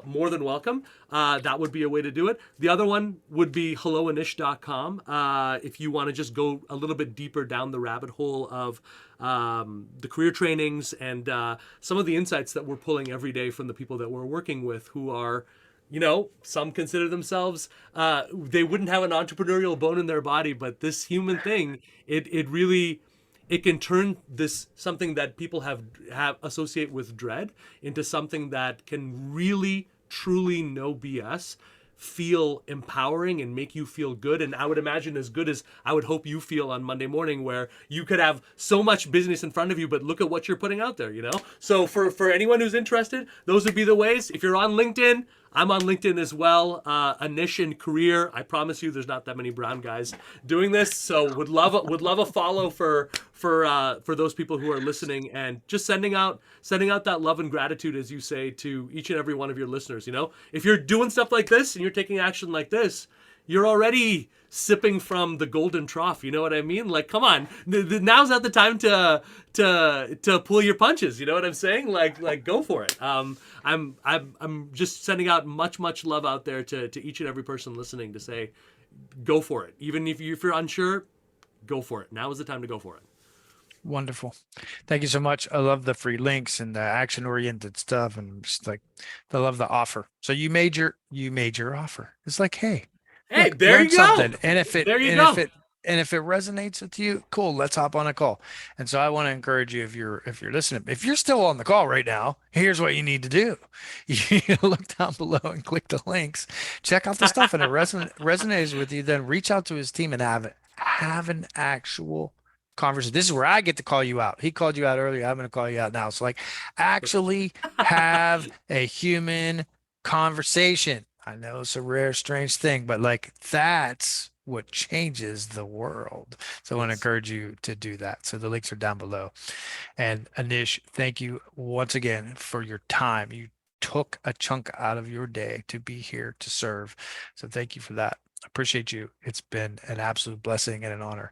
more than welcome. That would be a way to do it. The other one would be helloanish.com. If you want to just go a little bit deeper down the rabbit hole of the career trainings and some of the insights that we're pulling every day from the people that we're working with, who are, some consider themselves, they wouldn't have an entrepreneurial bone in their body, but this human thing, it really, it can turn this something that people have associate with dread into something that can really, truly, no BS, feel empowering and make you feel good. And I would imagine as good as I would hope you feel on Monday morning, where you could have so much business in front of you, but look at what you're putting out there, So for anyone who's interested, those would be the ways. If you're on LinkedIn, I'm on LinkedIn as well. Anish in career. I promise you, there's not that many brown guys doing this, so would love a follow for those people who are listening, and just sending out that love and gratitude, as you say, to each and every one of your listeners. You know, if you're doing stuff like this and you're taking action like this, you're already sipping from the golden trough. You know what I mean? Like, come on, now's not the time to pull your punches. You know what I'm saying? Like go for it. I'm just sending out much love out there to each and every person listening, to say, go for it. Even if you're unsure, go for it. Now is the time to go for it. Wonderful. Thank you so much. I love the free links and the action oriented stuff, and just like, I love the offer. So you made your offer. It's like, hey, look, there learn you go. something. And if it, There you and go. if it resonates with you, cool, let's hop on a call. And so I want to encourage you, if you're listening, if you're still on the call right now, here's what you need to do. You look down below and click the links, check out the stuff, and it resonates with you, then reach out to his team and have an actual conversation. This is where I get to call you out. He called you out earlier. I'm going to call you out now. So, like, actually have a human conversation. I know it's a rare, strange thing, but like, that's what changes the world. So I want to encourage you to do that. So the links are down below. And Anish, thank you once again for your time. You took a chunk out of your day to be here to serve. So thank you for that. I appreciate you. It's been an absolute blessing and an honor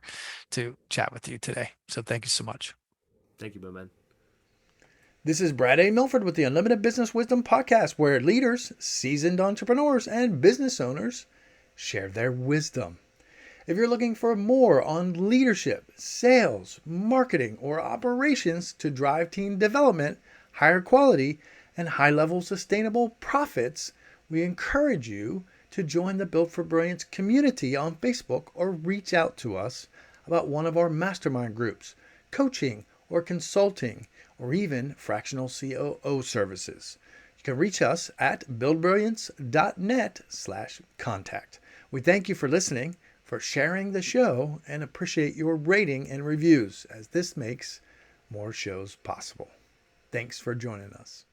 to chat with you today. So thank you so much. Thank you, my man. This is Brad A. Milford with the Unlimited Business Wisdom Podcast, where leaders, seasoned entrepreneurs, and business owners share their wisdom. If you're looking for more on leadership, sales, marketing, or operations to drive team development, higher quality, and high-level sustainable profits, we encourage you to join the Built for Brilliance community on Facebook, or reach out to us about one of our mastermind groups, coaching or consulting, or even fractional COO services. You can reach us at buildbrilliance.net/contact. We thank you for listening, for sharing the show, and appreciate your rating and reviews, as this makes more shows possible. Thanks for joining us.